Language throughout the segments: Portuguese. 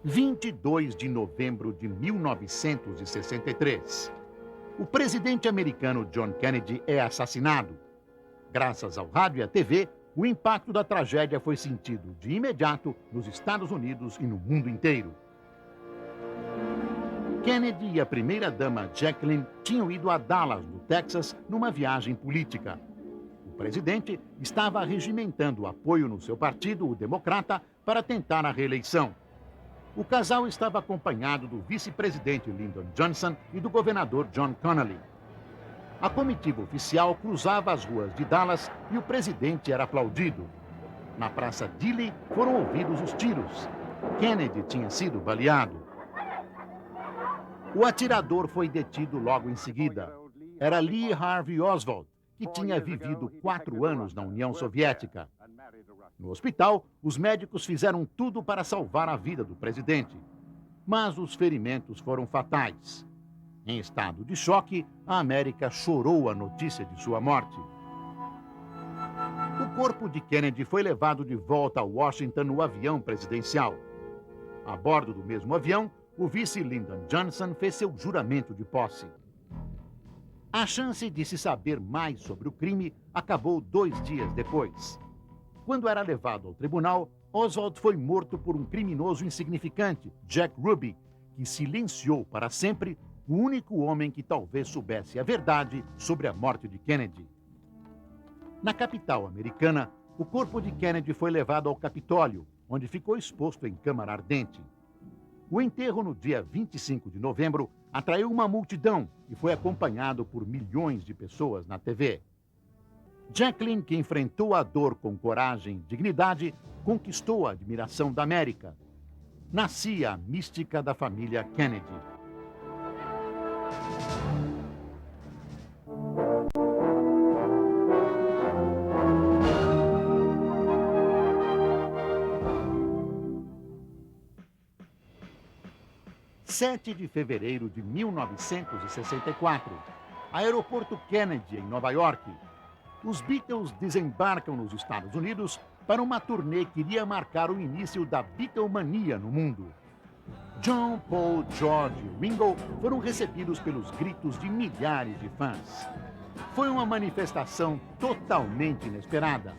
22 de novembro de 1963. O presidente americano John Kennedy é assassinado. Graças ao rádio e à TV, o impacto da tragédia foi sentido de imediato nos Estados Unidos e no mundo inteiro. Kennedy e a primeira-dama Jacqueline tinham ido a Dallas, no Texas, numa viagem política. O presidente estava regimentando o apoio no seu partido, o Democrata, para tentar a reeleição. O casal estava acompanhado do vice-presidente Lyndon Johnson e do governador John Connally. A comitiva oficial cruzava as ruas de Dallas e o presidente era aplaudido. Na Praça Dilley foram ouvidos os tiros. Kennedy tinha sido baleado. O atirador foi detido logo em seguida. Era Lee Harvey Oswald, que tinha vivido 4 anos na União Soviética. No hospital, os médicos fizeram tudo para salvar a vida do presidente. Mas os ferimentos foram fatais. Em estado de choque, a América chorou a notícia de sua morte. O corpo de Kennedy foi levado de volta a Washington no avião presidencial. A bordo do mesmo avião, o vice Lyndon Johnson fez seu juramento de posse. A chance de se saber mais sobre o crime acabou 2 dias depois. Quando era levado ao tribunal, Oswald foi morto por um criminoso insignificante, Jack Ruby, que silenciou para sempre o único homem que talvez soubesse a verdade sobre a morte de Kennedy. Na capital americana, o corpo de Kennedy foi levado ao Capitólio, onde ficou exposto em câmara ardente. O enterro no dia 25 de novembro atraiu uma multidão e foi acompanhado por milhões de pessoas na TV. Jacqueline, que enfrentou a dor com coragem e dignidade, conquistou a admiração da América. Nascia a mística da família Kennedy. (7 de fevereiro de 1964), aeroporto Kennedy, em Nova York. Os Beatles desembarcam nos Estados Unidos para uma turnê que iria marcar o início da Beatlemania no mundo. John, Paul, George e Ringo foram recebidos pelos gritos de milhares de fãs. Foi uma manifestação totalmente inesperada.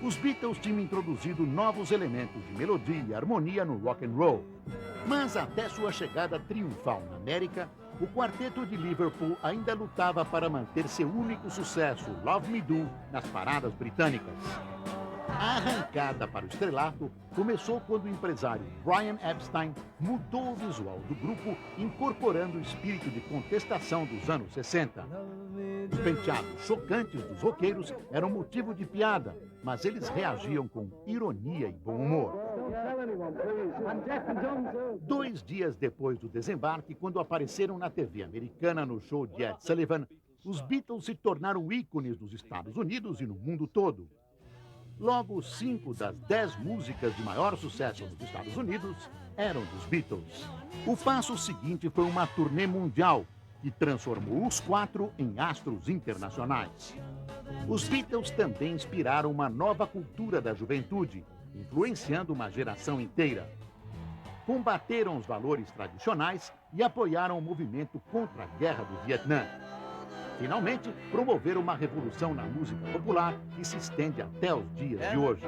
Os Beatles tinham introduzido novos elementos de melodia e harmonia no rock and roll. Mas até sua chegada triunfal na América, o quarteto de Liverpool ainda lutava para manter seu único sucesso, Love Me Do, nas paradas britânicas. A arrancada para o estrelato começou quando o empresário Brian Epstein mudou o visual do grupo, incorporando o espírito de contestação dos anos 60. Os penteados chocantes dos roqueiros eram motivo de piada, mas eles reagiam com ironia e bom humor. 2 dias depois do desembarque, quando apareceram na TV americana no show de Ed Sullivan, os Beatles se tornaram ícones nos Estados Unidos e no mundo todo. Logo, 5 das 10 músicas de maior sucesso nos Estados Unidos eram dos Beatles. O passo seguinte foi uma turnê mundial, que transformou os 4 em astros internacionais. Os Beatles também inspiraram uma nova cultura da juventude, influenciando uma geração inteira. Combateram os valores tradicionais e apoiaram o movimento contra a Guerra do Vietnã. Finalmente, promoveram uma revolução na música popular que se estende até os dias de hoje.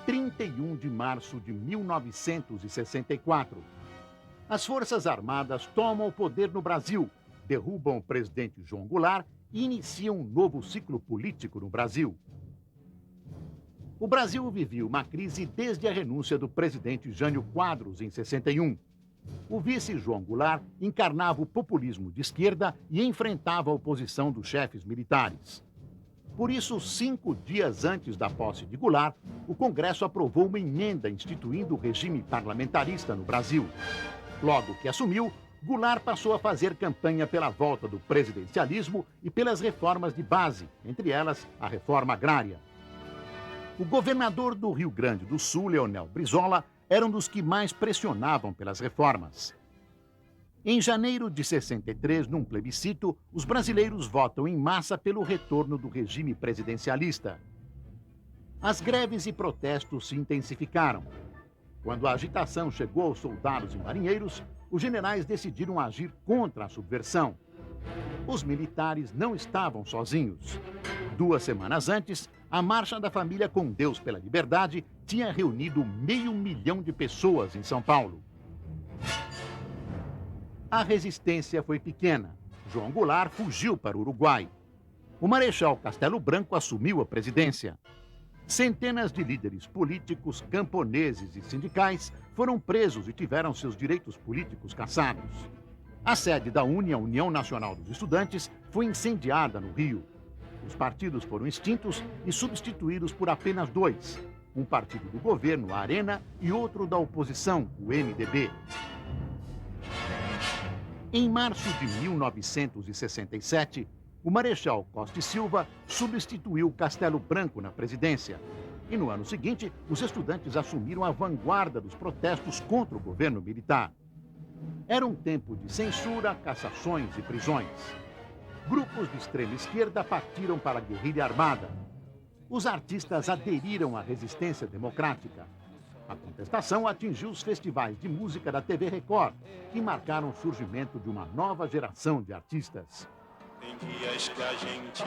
(31 de março de 1964). As Forças Armadas tomam o poder no Brasil, derrubam o presidente João Goulart e iniciam um novo ciclo político no Brasil. O Brasil vivia uma crise desde a renúncia do presidente Jânio Quadros, em 61. O vice João Goulart encarnava o populismo de esquerda e enfrentava a oposição dos chefes militares. Por isso, 5 dias antes da posse de Goulart, o Congresso aprovou uma emenda instituindo o regime parlamentarista no Brasil. Logo que assumiu, Goulart passou a fazer campanha pela volta do presidencialismo e pelas reformas de base, entre elas a reforma agrária. O governador do Rio Grande do Sul, Leonel Brizola, era um dos que mais pressionavam pelas reformas. Em janeiro de 63, num plebiscito, os brasileiros votam em massa pelo retorno do regime presidencialista. As greves e protestos se intensificaram. Quando a agitação chegou aos soldados e marinheiros, os generais decidiram agir contra a subversão. Os militares não estavam sozinhos. 2 semanas antes, a Marcha da Família com Deus pela Liberdade tinha reunido 500.000 de pessoas em São Paulo. A resistência foi pequena. João Goulart fugiu para o Uruguai. O Marechal Castelo Branco assumiu a presidência. Centenas de líderes políticos, camponeses e sindicais foram presos e tiveram seus direitos políticos cassados. A sede da UNE, a União Nacional dos Estudantes, foi incendiada no Rio. Os partidos foram extintos e substituídos por apenas 2. Um partido do governo, a Arena, e outro da oposição, o MDB. Em março de 1967, o Marechal Costa e Silva substituiu Castelo Branco na presidência. E no ano seguinte, os estudantes assumiram a vanguarda dos protestos contra o governo militar. Era um tempo de censura, cassações e prisões. Grupos de extrema esquerda partiram para a guerrilha armada. Os artistas aderiram à resistência democrática. A contestação atingiu os festivais de música da TV Record, que marcaram o surgimento de uma nova geração de artistas.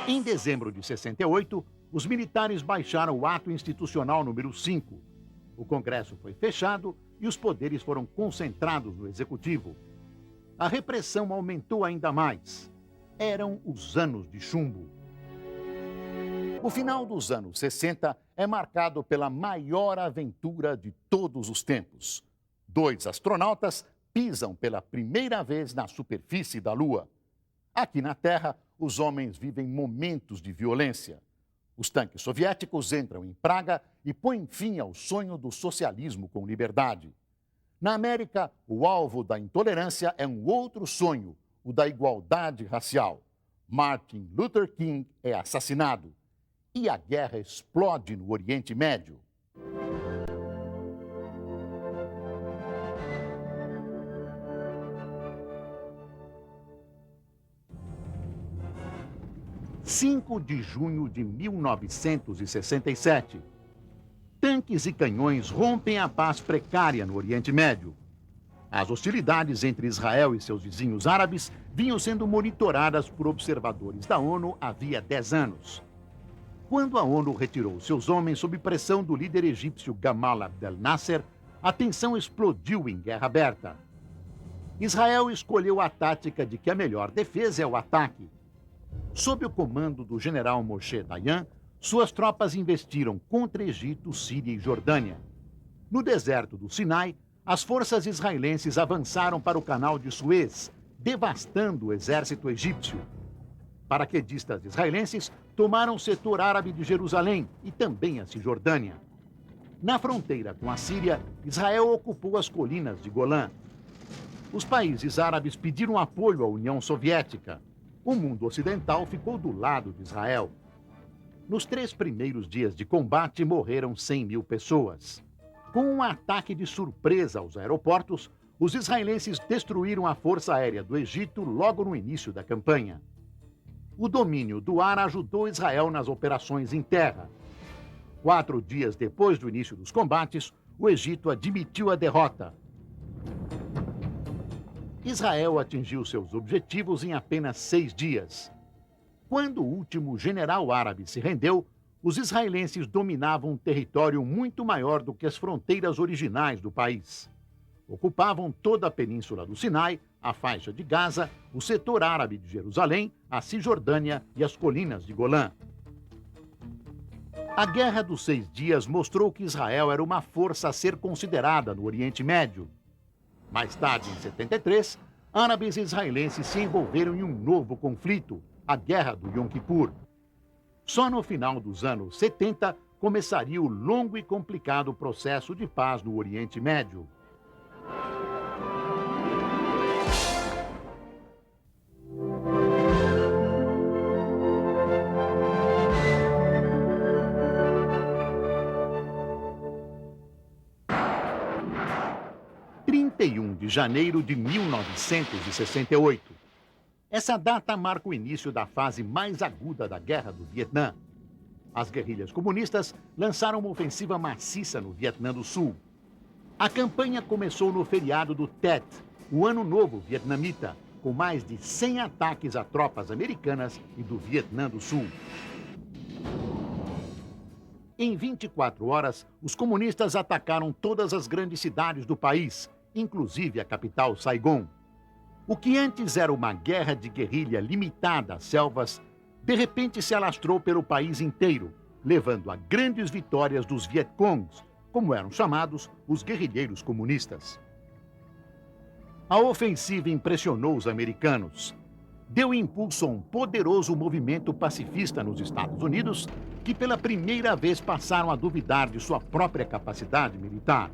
Em dezembro de 68, os militares baixaram o Ato Institucional número 5. O Congresso foi fechado e os poderes foram concentrados no Executivo. A repressão aumentou ainda mais. Eram os anos de chumbo. O final dos anos 60 é marcado pela maior aventura de todos os tempos. 2 astronautas pisam pela primeira vez na superfície da Lua. Aqui na Terra, os homens vivem momentos de violência. Os tanques soviéticos entram em Praga e põem fim ao sonho do socialismo com liberdade. Na América, o alvo da intolerância é um outro sonho, o da igualdade racial. Martin Luther King é assassinado. E a guerra explode no Oriente Médio. – 5 de junho de 1967. Tanques e canhões rompem a paz precária no Oriente Médio. As hostilidades entre Israel e seus vizinhos árabes vinham sendo monitoradas por observadores da ONU havia 10 anos. Quando a ONU retirou seus homens sob pressão do líder egípcio Gamal Abdel Nasser, a tensão explodiu em guerra aberta. Israel escolheu a tática de que a melhor defesa é o ataque. Sob o comando do general Moshe Dayan, suas tropas investiram contra Egito, Síria e Jordânia. No deserto do Sinai, as forças israelenses avançaram para o canal de Suez, devastando o exército egípcio. Paraquedistas israelenses tomaram o setor árabe de Jerusalém e também a Cisjordânia. Na fronteira com a Síria, Israel ocupou as colinas de Golã. Os países árabes pediram apoio à União Soviética. O mundo ocidental ficou do lado de Israel. Nos 3 primeiros dias de combate, morreram 100.000 pessoas. Com um ataque de surpresa aos aeroportos, os israelenses destruíram a Força Aérea do Egito logo no início da campanha. O domínio do ar ajudou Israel nas operações em terra. 4 dias depois do início dos combates, o Egito admitiu a derrota. Israel atingiu seus objetivos em apenas 6 dias. Quando o último general árabe se rendeu, os israelenses dominavam um território muito maior do que as fronteiras originais do país. Ocupavam toda a península do Sinai, a faixa de Gaza, o setor árabe de Jerusalém, a Cisjordânia e as colinas de Golã. A Guerra dos 6 Dias mostrou que Israel era uma força a ser considerada no Oriente Médio. Mais tarde, em 73, árabes e israelenses se envolveram em um novo conflito, a Guerra do Yom Kippur. Só no final dos anos 70 começaria o longo e complicado processo de paz no Oriente Médio. 31 de janeiro de 1968. Essa data marca o início da fase mais aguda da Guerra do Vietnã. As guerrilhas comunistas lançaram uma ofensiva maciça no Vietnã do Sul. A campanha começou no feriado do Tet, o Ano Novo vietnamita, com mais de 100 ataques a tropas americanas e do Vietnã do Sul. Em 24 horas, os comunistas atacaram todas as grandes cidades do país, inclusive a capital Saigon. O que antes era uma guerra de guerrilha limitada às selvas, de repente se alastrou pelo país inteiro, levando a grandes vitórias dos Vietcongs, como eram chamados os guerrilheiros comunistas. A ofensiva impressionou os americanos. Deu impulso a um poderoso movimento pacifista nos Estados Unidos, que pela primeira vez passaram a duvidar de sua própria capacidade militar.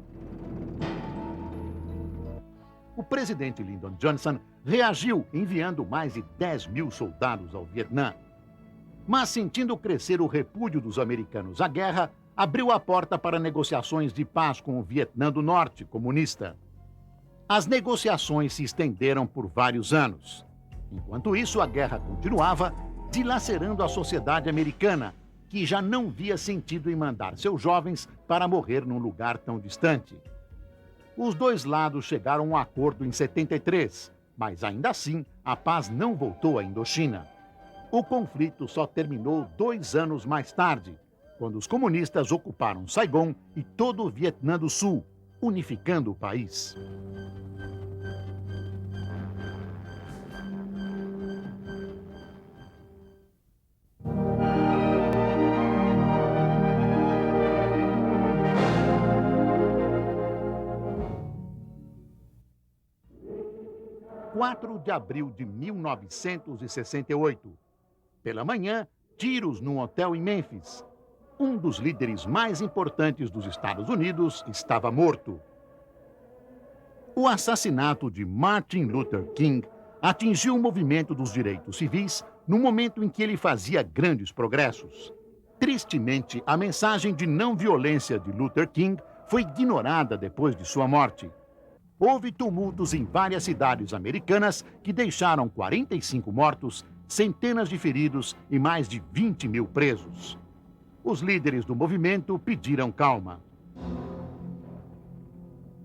O presidente Lyndon Johnson reagiu enviando mais de 10 mil soldados ao Vietnã. Mas, sentindo crescer o repúdio dos americanos à guerra, abriu a porta para negociações de paz com o Vietnã do Norte comunista. As negociações se estenderam por vários anos. Enquanto isso, a guerra continuava, dilacerando a sociedade americana, que já não via sentido em mandar seus jovens para morrer num lugar tão distante. Os dois lados chegaram a um acordo em 73, mas ainda assim a paz não voltou à Indochina. O conflito só terminou 2 anos mais tarde, quando os comunistas ocuparam Saigon e todo o Vietnã do Sul, unificando o país. Em 4 de abril de 1968. Pela manhã, tiros num hotel em Memphis. Um dos líderes mais importantes dos Estados Unidos estava morto. O assassinato de Martin Luther King atingiu o movimento dos direitos civis no momento em que ele fazia grandes progressos. Tristemente, a mensagem de não violência de Luther King foi ignorada depois de sua morte. Houve tumultos em várias cidades americanas que deixaram 45 mortos, centenas de feridos e mais de 20 mil presos. Os líderes do movimento pediram calma.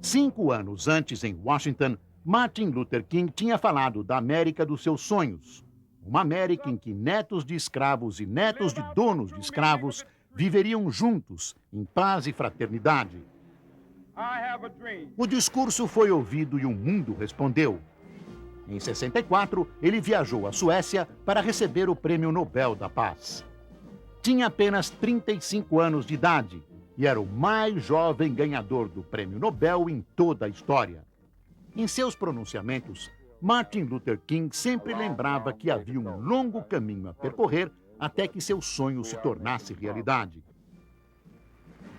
5 anos antes, em Washington, Martin Luther King tinha falado da América dos seus sonhos. Uma América em que netos de escravos e netos de donos de escravos viveriam juntos, em paz e fraternidade. O discurso foi ouvido e o mundo respondeu. Em 64, ele viajou à Suécia para receber o Prêmio Nobel da Paz. Tinha apenas 35 anos de idade e era o mais jovem ganhador do Prêmio Nobel em toda a história. Em seus pronunciamentos, Martin Luther King sempre lembrava que havia um longo caminho a percorrer até que seu sonho se tornasse realidade.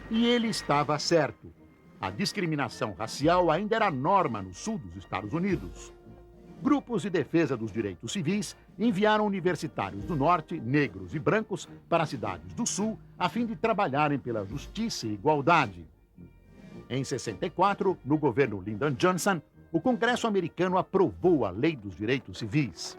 E ele estava certo. A discriminação racial ainda era norma no sul dos Estados Unidos. Grupos de defesa dos direitos civis enviaram universitários do norte, negros e brancos, para cidades do sul, a fim de trabalharem pela justiça e igualdade. Em 64, no governo Lyndon Johnson, o Congresso americano aprovou a Lei dos Direitos Civis.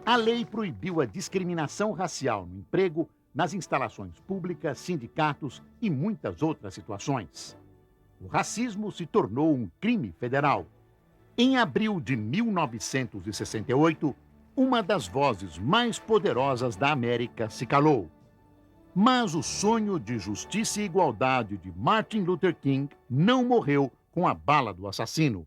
A lei proibiu a discriminação racial no emprego, nas instalações públicas, sindicatos e muitas outras situações. O racismo se tornou um crime federal. Em abril de 1968, uma das vozes mais poderosas da América se calou. Mas o sonho de justiça e igualdade de Martin Luther King não morreu com a bala do assassino.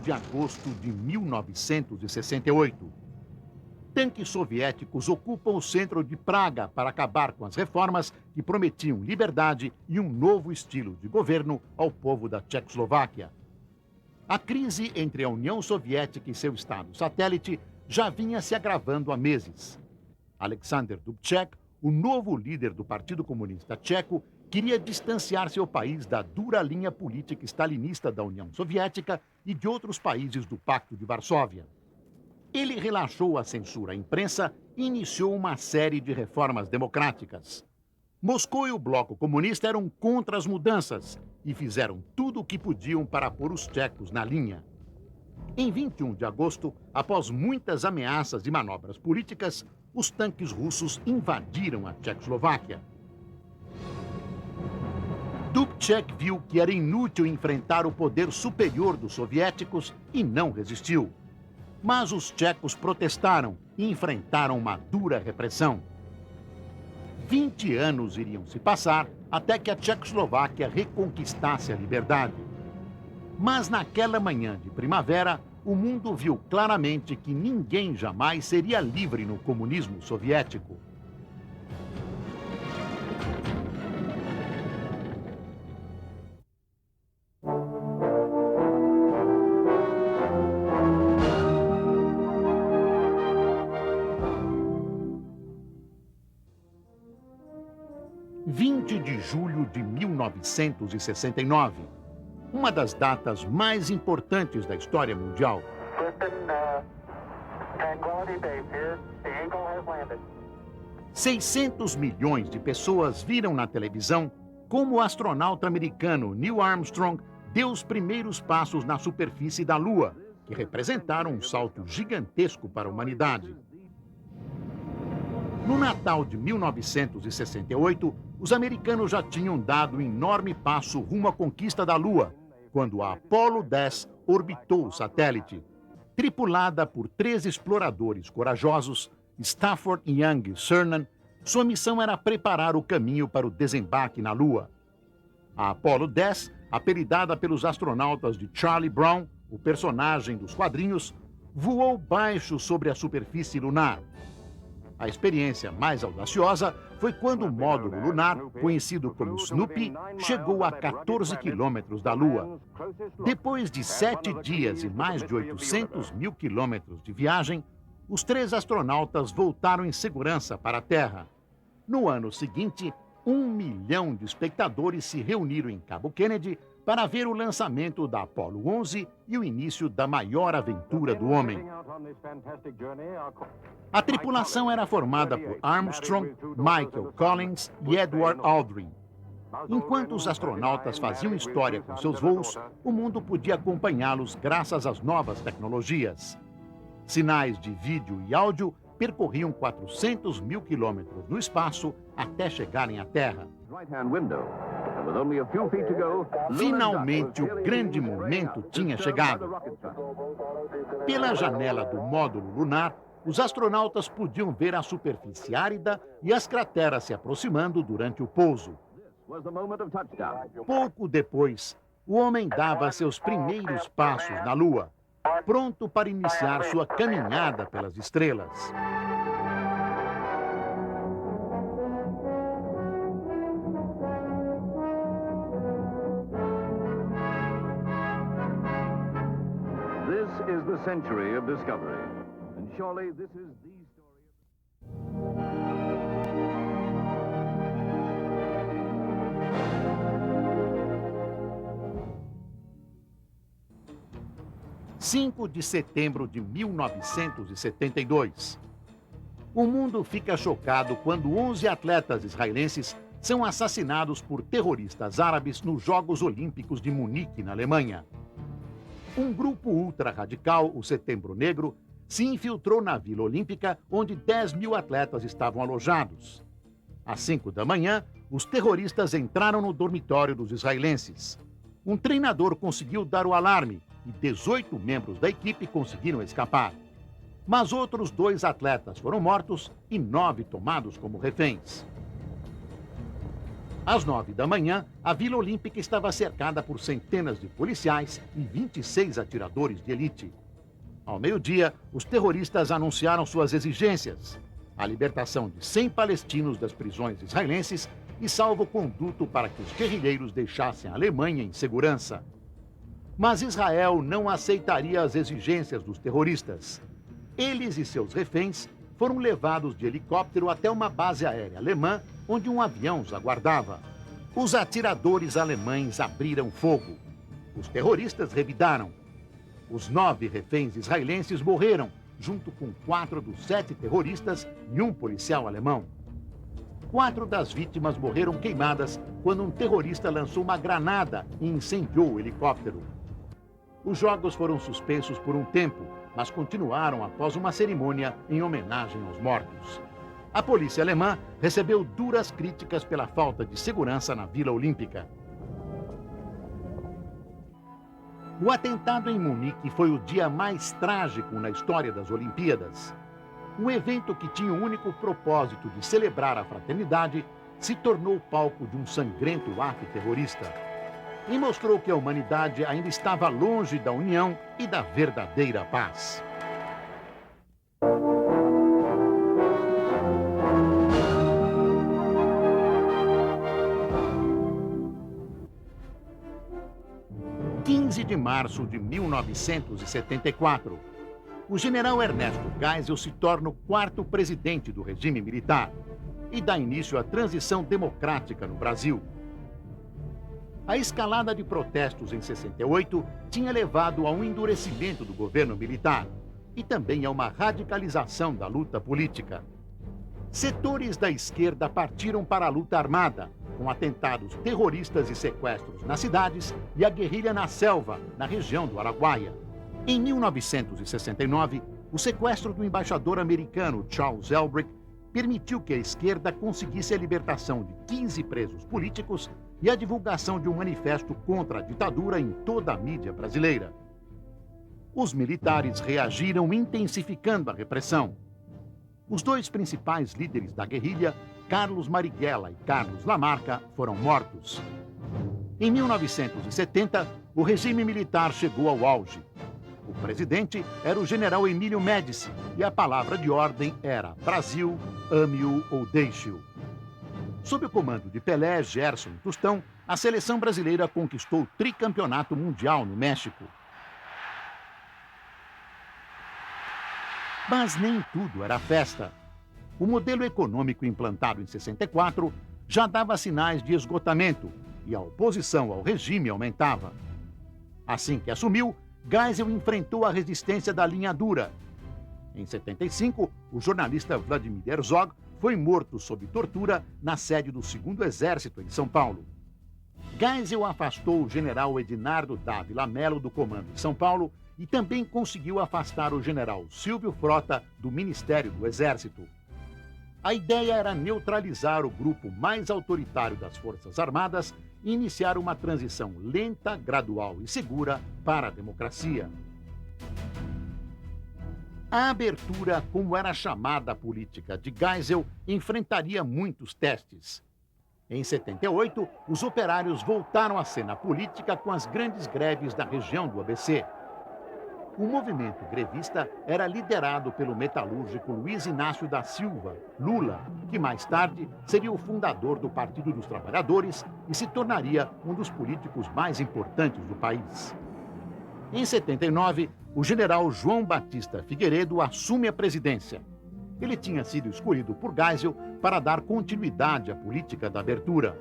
De agosto de 1968. Tanques soviéticos ocupam o centro de Praga para acabar com as reformas que prometiam liberdade e um novo estilo de governo ao povo da Tchecoslováquia. A crise entre a União Soviética e seu estado satélite já vinha se agravando há meses. Alexander Dubček, o novo líder do Partido Comunista Tcheco, queria distanciar seu país da dura linha política stalinista da União Soviética e de outros países do Pacto de Varsóvia. Ele relaxou a censura à imprensa e iniciou uma série de reformas democráticas. Moscou e o bloco comunista eram contra as mudanças e fizeram tudo o que podiam para pôr os tchecos na linha. Em 21 de agosto, após muitas ameaças e manobras políticas, os tanques russos invadiram a Tchecoslováquia. Dubček viu que era inútil enfrentar o poder superior dos soviéticos e não resistiu. Mas os tchecos protestaram e enfrentaram uma dura repressão. 20 anos iriam se passar até que a Tchecoslováquia reconquistasse a liberdade. Mas naquela manhã de primavera, o mundo viu claramente que ninguém jamais seria livre no comunismo soviético. De julho de 1969, uma das datas mais importantes da história mundial. 600 milhões de pessoas viram na televisão como o astronauta americano Neil Armstrong deu os primeiros passos na superfície da Lua, que representaram um salto gigantesco para a humanidade. No Natal de 1968, os americanos já tinham dado um enorme passo rumo à conquista da Lua, quando a Apollo 10 orbitou o satélite. Tripulada por 3 exploradores corajosos, Stafford, Young e Cernan, sua missão era preparar o caminho para o desembarque na Lua. A Apollo 10, apelidada pelos astronautas de Charlie Brown, o personagem dos quadrinhos, voou baixo sobre a superfície lunar. A experiência mais audaciosa foi quando o módulo lunar, conhecido como Snoopy, chegou a 14 quilômetros da Lua. Depois de 7 dias e mais de 800 mil quilômetros de viagem, os 3 astronautas voltaram em segurança para a Terra. No ano seguinte, 1 milhão de espectadores se reuniram em Cabo Kennedy para ver o lançamento da Apollo 11 e o início da maior aventura do homem. A tripulação era formada por Armstrong, Michael Collins e Edward Aldrin. Enquanto os astronautas faziam história com seus voos, o mundo podia acompanhá-los graças às novas tecnologias. Sinais de vídeo e áudio percorriam 400 mil quilômetros no espaço até chegarem à Terra. Finalmente, o grande momento tinha chegado. Pela janela do módulo lunar, os astronautas podiam ver a superfície árida e as crateras se aproximando durante o pouso. Pouco depois, o homem dava seus primeiros passos na Lua, pronto para iniciar sua caminhada pelas estrelas. This is the century of discovery, and surely this is the story of... 5 de setembro de 1972. O mundo fica chocado quando 11 atletas israelenses são assassinados por terroristas árabes nos Jogos Olímpicos de Munique, na Alemanha. Um grupo ultra-radical, o Setembro Negro, se infiltrou na Vila Olímpica, onde 10 mil atletas estavam alojados. Às 5 da manhã, os terroristas entraram no dormitório dos israelenses. Um treinador conseguiu dar o alarme e 18 membros da equipe conseguiram escapar. Mas outros 2 atletas foram mortos e 9 tomados como reféns. Às 9 da manhã, a Vila Olímpica estava cercada por centenas de policiais e 26 atiradores de elite. Ao meio-dia, os terroristas anunciaram suas exigências: a libertação de 100 palestinos das prisões israelenses e salvo-conduto para que os guerrilheiros deixassem a Alemanha em segurança. Mas Israel não aceitaria as exigências dos terroristas. Eles e seus reféns foram levados de helicóptero até uma base aérea alemã, onde um avião os aguardava. Os atiradores alemães abriram fogo. Os terroristas revidaram. Os 9 reféns israelenses morreram, junto com 4 dos 7 terroristas e um policial alemão. 4 das vítimas morreram queimadas quando um terrorista lançou uma granada e incendiou o helicóptero. Os jogos foram suspensos por um tempo, mas continuaram após uma cerimônia em homenagem aos mortos. A polícia alemã recebeu duras críticas pela falta de segurança na Vila Olímpica. O atentado em Munique foi o dia mais trágico na história das Olimpíadas. Um evento que tinha o único propósito de celebrar a fraternidade se tornou palco de um sangrento ato terrorista e mostrou que a humanidade ainda estava longe da união e da verdadeira paz. De março de 1974, o general Ernesto Geisel se torna o 4º presidente do regime militar e dá início à transição democrática no Brasil. A escalada de protestos em 68 tinha levado a um endurecimento do governo militar e também a uma radicalização da luta política. Setores da esquerda partiram para a luta armada, com atentados terroristas e sequestros nas cidades e a guerrilha na selva, na região do Araguaia. Em 1969, o sequestro do embaixador americano Charles Elbrick permitiu que a esquerda conseguisse a libertação de 15 presos políticos e a divulgação de um manifesto contra a ditadura em toda a mídia brasileira. Os militares reagiram intensificando a repressão. Os 2 principais líderes da guerrilha, Carlos Marighella e Carlos Lamarca, foram mortos. Em 1970, o regime militar chegou ao auge. O presidente era o general Emílio Médici e a palavra de ordem era Brasil, ame-o ou deixe-o. Sob o comando de Pelé, Gerson e Tostão, a seleção brasileira conquistou o tricampeonato mundial no México. Mas nem tudo era festa. O modelo econômico implantado em 64 já dava sinais de esgotamento e a oposição ao regime aumentava. Assim que assumiu, Geisel enfrentou a resistência da linha dura. Em 75, o jornalista Vladimir Herzog foi morto sob tortura na sede do 2º Exército em São Paulo. Geisel afastou o general Edinardo Dávila Mello do comando de São Paulo e também conseguiu afastar o general Silvio Frota do Ministério do Exército. A ideia era neutralizar o grupo mais autoritário das Forças Armadas e iniciar uma transição lenta, gradual e segura para a democracia. A abertura, como era chamada a política de Geisel, enfrentaria muitos testes. Em 78, os operários voltaram à cena política com as grandes greves da região do ABC. O movimento grevista era liderado pelo metalúrgico Luiz Inácio da Silva, Lula, que mais tarde seria o fundador do Partido dos Trabalhadores e se tornaria um dos políticos mais importantes do país. Em 79, o general João Batista Figueiredo assume a presidência. Ele tinha sido escolhido por Geisel para dar continuidade à política da abertura.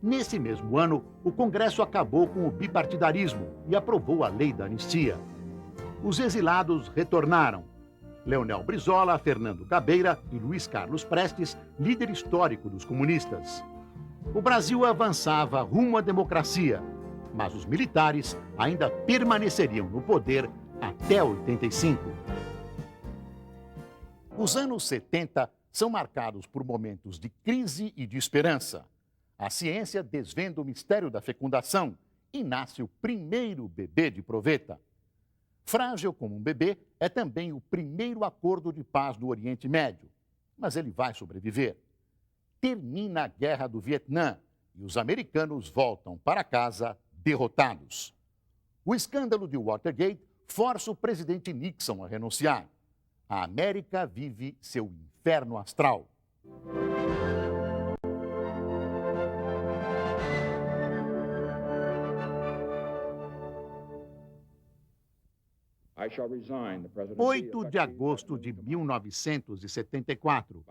Nesse mesmo ano, o Congresso acabou com o bipartidarismo e aprovou a lei da anistia. Os exilados retornaram. Leonel Brizola, Fernando Cabeira e Luiz Carlos Prestes, líder histórico dos comunistas. O Brasil avançava rumo à democracia, mas os militares ainda permaneceriam no poder até 85. Os anos 70 são marcados por momentos de crise e de esperança. A ciência desvenda o mistério da fecundação e nasce o primeiro bebê de proveta. Frágil como um bebê, é também o primeiro acordo de paz do Oriente Médio, mas ele vai sobreviver. Termina a Guerra do Vietnã e os americanos voltam para casa derrotados. O escândalo de Watergate força o presidente Nixon a renunciar. A América vive seu inferno astral. I shall resign the presidency 8 de agosto de 1974,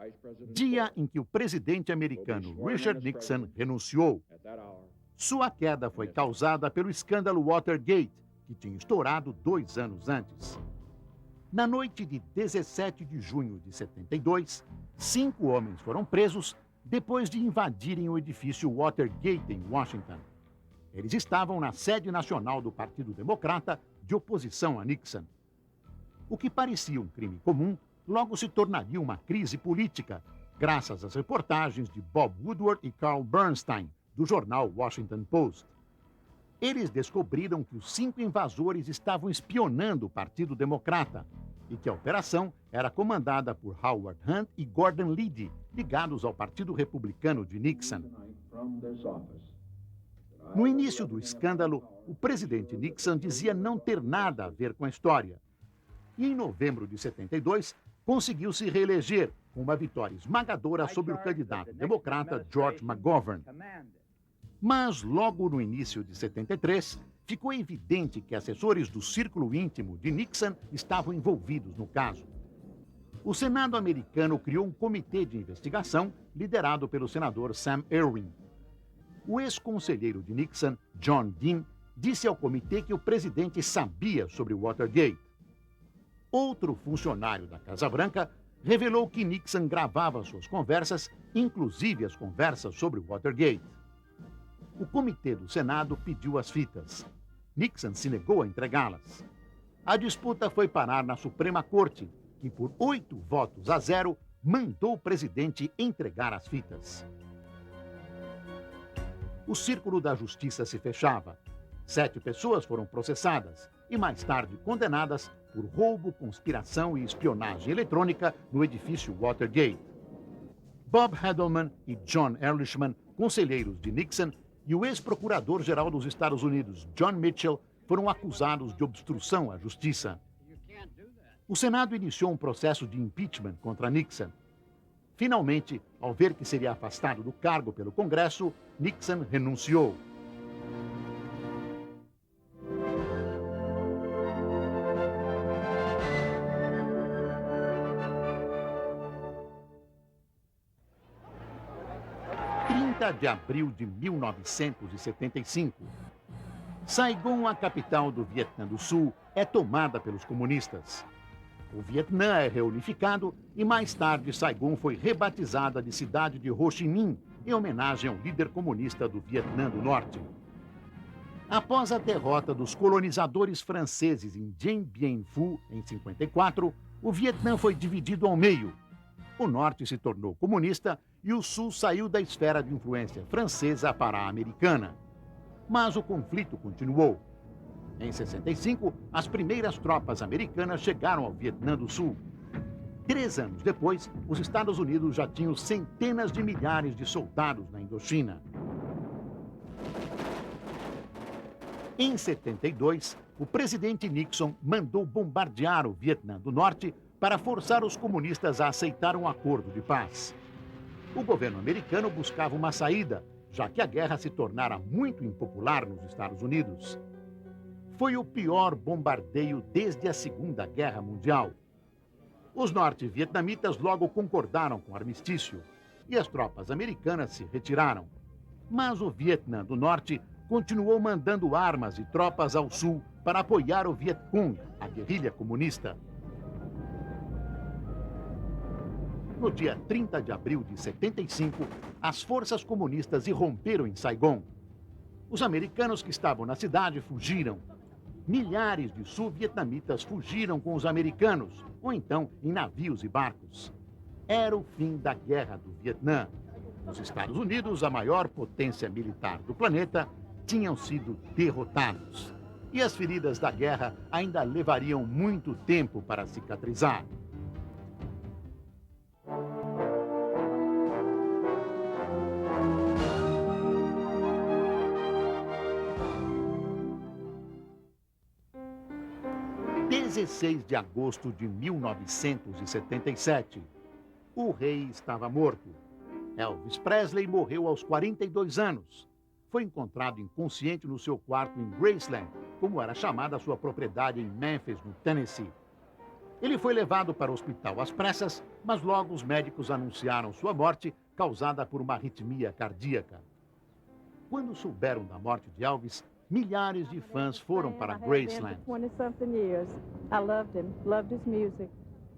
dia em que o presidente americano Richard Nixon renunciou. At that hour, Sua queda foi causada pelo escândalo Watergate, que tinha estourado 2 anos antes. Na noite de 17 de junho de 72, 5 homens foram presos depois de invadirem o edifício Watergate, em Washington. Eles estavam na sede nacional do Partido Democrata, de oposição a Nixon. O que parecia um crime comum, logo se tornaria uma crise política, graças às reportagens de Bob Woodward e Carl Bernstein, do jornal Washington Post. Eles descobriram que os 5 invasores estavam espionando o Partido Democrata e que a operação era comandada por Howard Hunt e Gordon Liddy, ligados ao Partido Republicano de Nixon. No início do escândalo, o presidente Nixon dizia não ter nada a ver com a história. E em novembro de 72, conseguiu se reeleger com uma vitória esmagadora sobre o candidato democrata George McGovern. Mas logo no início de 73, ficou evidente que assessores do círculo íntimo de Nixon estavam envolvidos no caso. O Senado americano criou um comitê de investigação liderado pelo senador Sam Erwin. O ex-conselheiro de Nixon, John Dean, disse ao comitê que o presidente sabia sobre o Watergate. Outro funcionário da Casa Branca revelou que Nixon gravava suas conversas, inclusive as conversas sobre o Watergate. O comitê do Senado pediu as fitas. Nixon se negou a entregá-las. A disputa foi parar na Suprema Corte, que por 8 votos a 0 mandou o presidente entregar as fitas. O círculo da justiça se fechava. 7 pessoas foram processadas e mais tarde condenadas por roubo, conspiração e espionagem eletrônica no edifício Watergate. Bob Edelman e John Ehrlichman, conselheiros de Nixon, e o ex-procurador-geral dos Estados Unidos, John Mitchell, foram acusados de obstrução à justiça. O Senado iniciou um processo de impeachment contra Nixon. Finalmente, ao ver que seria afastado do cargo pelo Congresso, Nixon renunciou. De abril de 1975. Saigon, a capital do Vietnã do Sul, é tomada pelos comunistas. O Vietnã é reunificado e mais tarde Saigon foi rebatizada de cidade de Ho Chi Minh, em homenagem ao líder comunista do Vietnã do Norte. Após a derrota dos colonizadores franceses em Dien Bien Phu, em 54, o Vietnã foi dividido ao meio. O Norte se tornou comunista e o Sul saiu da esfera de influência francesa para a americana. Mas o conflito continuou. Em 65, as primeiras tropas americanas chegaram ao Vietnã do Sul. 3 anos depois, os Estados Unidos já tinham centenas de milhares de soldados na Indochina. Em 72, o presidente Nixon mandou bombardear o Vietnã do Norte para forçar os comunistas a aceitar um acordo de paz. O governo americano buscava uma saída, já que a guerra se tornara muito impopular nos Estados Unidos. Foi o pior bombardeio desde a Segunda Guerra Mundial. Os norte-vietnamitas logo concordaram com o armistício e as tropas americanas se retiraram. Mas o Vietnã do Norte continuou mandando armas e tropas ao sul para apoiar o Vietcong, a guerrilha comunista. No dia 30 de abril de 75, as forças comunistas irromperam em Saigon. Os americanos que estavam na cidade fugiram. Milhares de sul-vietnamitas fugiram com os americanos, ou então em navios e barcos. Era o fim da Guerra do Vietnã. Os Estados Unidos, a maior potência militar do planeta, tinham sido derrotados. E as feridas da guerra ainda levariam muito tempo para cicatrizar. Em 16 de agosto de 1977, o rei estava morto. Elvis Presley morreu aos 42 anos. Foi encontrado inconsciente no seu quarto em Graceland, como era chamada a sua propriedade em Memphis, no Tennessee. Ele foi levado para o hospital às pressas, mas logo os médicos anunciaram sua morte, causada por uma arritmia cardíaca. Quando souberam da morte de Elvis, milhares de fãs foram para Graceland.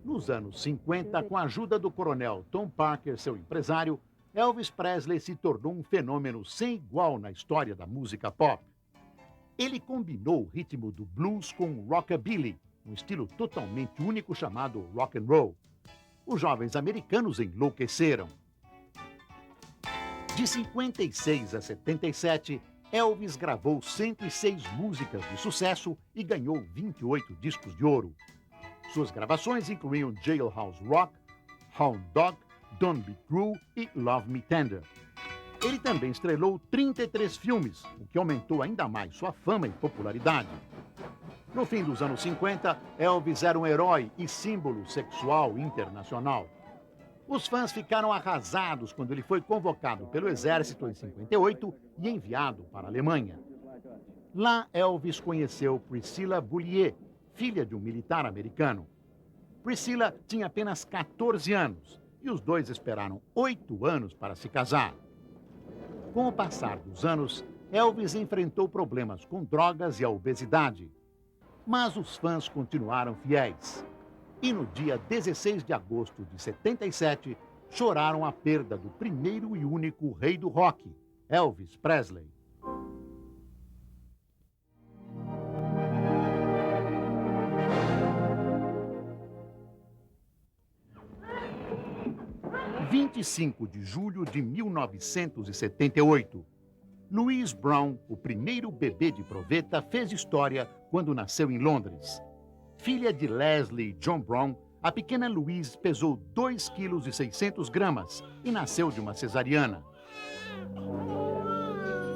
Nos anos 50, com a ajuda do coronel Tom Parker, seu empresário, Elvis Presley se tornou um fenômeno sem igual na história da música pop. Ele combinou o ritmo do blues com o rockabilly, um estilo totalmente único chamado rock and roll. Os jovens americanos enlouqueceram. De 56 a 77, Elvis gravou 106 músicas de sucesso e ganhou 28 discos de ouro. Suas gravações incluíam Jailhouse Rock, Hound Dog, Don't Be Cruel e Love Me Tender. Ele também estrelou 33 filmes, o que aumentou ainda mais sua fama e popularidade. No fim dos anos 50, Elvis era um herói e símbolo sexual internacional. Os fãs ficaram arrasados quando ele foi convocado pelo exército em 58 e enviado para a Alemanha. Lá, Elvis conheceu Priscilla Beaulieu, filha de um militar americano. Priscilla tinha apenas 14 anos e os dois esperaram 8 anos para se casar. Com o passar dos anos, Elvis enfrentou problemas com drogas e a obesidade. Mas os fãs continuaram fiéis. E no dia 16 de agosto de 77, choraram a perda do primeiro e único rei do rock, Elvis Presley. Dia 25 de julho de 1978. Louise Brown, o primeiro bebê de proveta, fez história quando nasceu em Londres. Filha de Leslie e John Brown, a pequena Louise pesou 2,6 kg e nasceu de uma cesariana.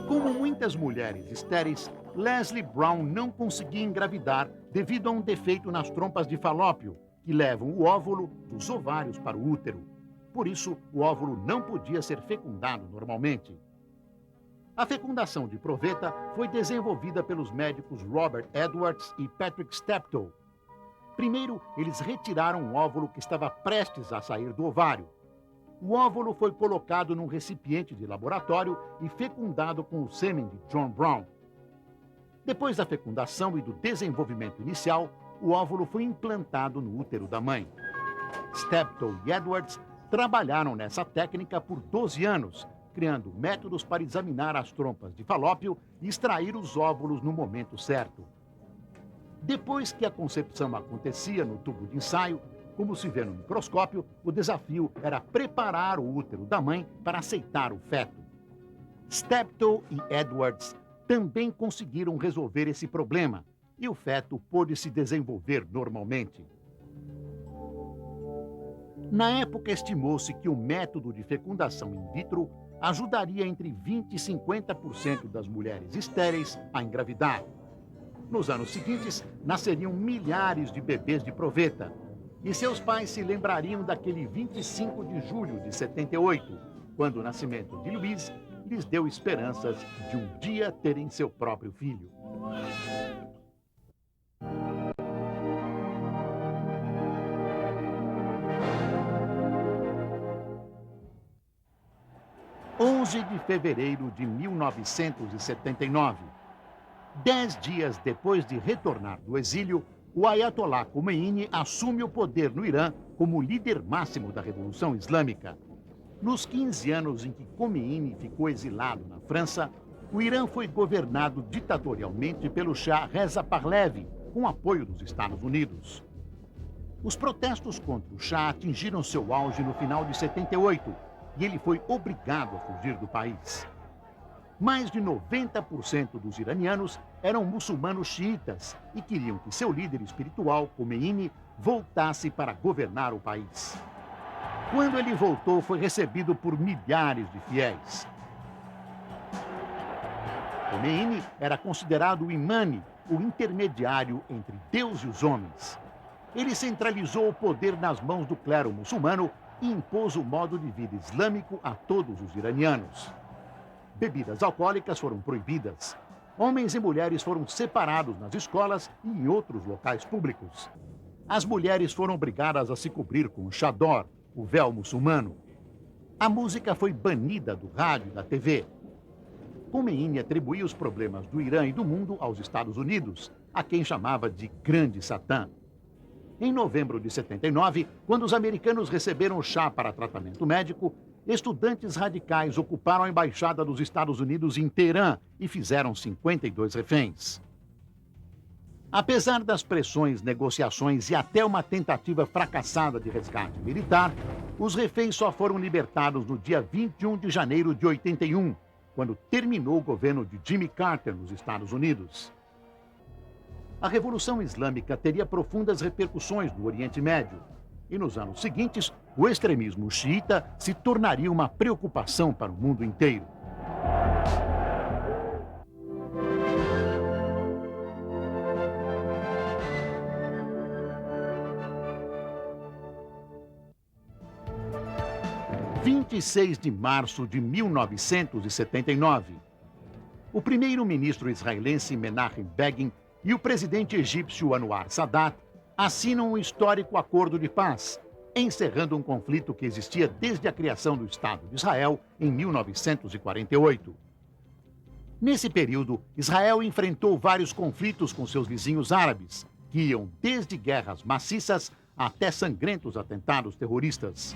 Como muitas mulheres estéreis, Leslie Brown não conseguia engravidar devido a um defeito nas trompas de falópio, que levam o óvulo dos ovários para o útero. Por isso, o óvulo não podia ser fecundado normalmente. A fecundação de proveta foi desenvolvida pelos médicos Robert Edwards e Patrick Steptoe. Primeiro, eles retiraram um óvulo que estava prestes a sair do ovário. O óvulo foi colocado num recipiente de laboratório e fecundado com o sêmen de John Brown. Depois da fecundação e do desenvolvimento inicial, o óvulo foi implantado no útero da mãe. Steptoe e Edwards trabalharam nessa técnica por 12 anos, criando métodos para examinar as trompas de falópio e extrair os óvulos no momento certo. Depois que a concepção acontecia no tubo de ensaio, como se vê no microscópio, o desafio era preparar o útero da mãe para aceitar o feto. Steptoe e Edwards também conseguiram resolver esse problema e o feto pôde se desenvolver normalmente. Na época, estimou-se que o método de fecundação in vitro ajudaria entre 20% e 50% das mulheres estéreis a engravidar. Nos anos seguintes, nasceriam milhares de bebês de proveta. E seus pais se lembrariam daquele 25 de julho de 78, quando o nascimento de Louise lhes deu esperanças de um dia terem seu próprio filho. De fevereiro de 1979. 10 dias depois de retornar do exílio, o Ayatollah Khomeini assume o poder no Irã como líder máximo da Revolução Islâmica. Nos 15 anos em que Khomeini ficou exilado na França, o Irã foi governado ditatorialmente pelo Shah Reza Pahlavi, com apoio dos Estados Unidos. Os protestos contra o Shah atingiram seu auge no final de 78, e ele foi obrigado a fugir do país. Mais de 90% dos iranianos eram muçulmanos xiitas e queriam que seu líder espiritual, Khomeini, voltasse para governar o país. Quando ele voltou, foi recebido por milhares de fiéis. Khomeini era considerado o imame, o intermediário entre Deus e os homens. Ele centralizou o poder nas mãos do clero muçulmano e impôs o modo de vida islâmico a todos os iranianos. Bebidas alcoólicas foram proibidas. Homens e mulheres foram separados nas escolas e em outros locais públicos. As mulheres foram obrigadas a se cobrir com o chador, o véu muçulmano. A música foi banida do rádio e da TV. Khomeini atribuía os problemas do Irã e do mundo aos Estados Unidos, a quem chamava de Grande Satã. Em novembro de 79, quando os americanos receberam o chá para tratamento médico, estudantes radicais ocuparam a embaixada dos Estados Unidos em Teherã e fizeram 52 reféns. Apesar das pressões, negociações e até uma tentativa fracassada de resgate militar, os reféns só foram libertados no dia 21 de janeiro de 81, quando terminou o governo de Jimmy Carter nos Estados Unidos. A Revolução Islâmica teria profundas repercussões no Oriente Médio, e nos anos seguintes, o extremismo xiita se tornaria uma preocupação para o mundo inteiro. Dia 26 de março de 1979. O primeiro-ministro israelense Menachem Begin e o presidente egípcio Anwar Sadat assinam um histórico acordo de paz, encerrando um conflito que existia desde a criação do Estado de Israel em 1948. Nesse período, Israel enfrentou vários conflitos com seus vizinhos árabes, que iam desde guerras maciças até sangrentos atentados terroristas.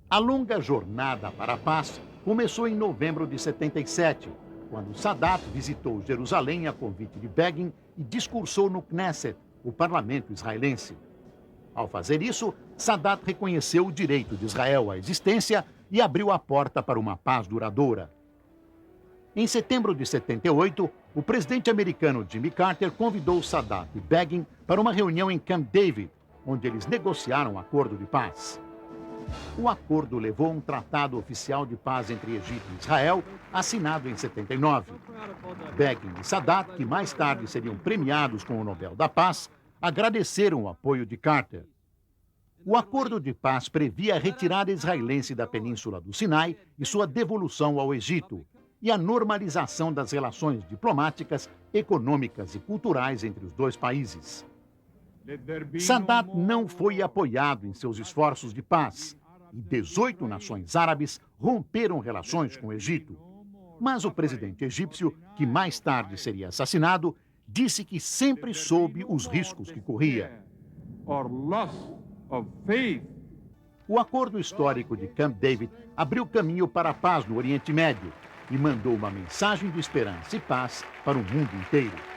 A longa jornada para a paz começou em novembro de 77, quando Sadat visitou Jerusalém a convite de Begin e discursou no Knesset, o parlamento israelense. Ao fazer isso, Sadat reconheceu o direito de Israel à existência e abriu a porta para uma paz duradoura. Em setembro de 78, o presidente americano Jimmy Carter convidou Sadat e Begin para uma reunião em Camp David, onde eles negociaram um acordo de paz. O acordo levou a um tratado oficial de paz entre Egito e Israel, assinado em 79. Begin e Sadat, que mais tarde seriam premiados com o Nobel da Paz, agradeceram o apoio de Carter. O acordo de paz previa a retirada israelense da península do Sinai e sua devolução ao Egito, e a normalização das relações diplomáticas, econômicas e culturais entre os dois países. Sadat não foi apoiado em seus esforços de paz, e 18 nações árabes romperam relações com o Egito. Mas o presidente egípcio, que mais tarde seria assassinado, disse que sempre soube os riscos que corria. O acordo histórico de Camp David abriu caminho para a paz no Oriente Médio e mandou uma mensagem de esperança e paz para o mundo inteiro.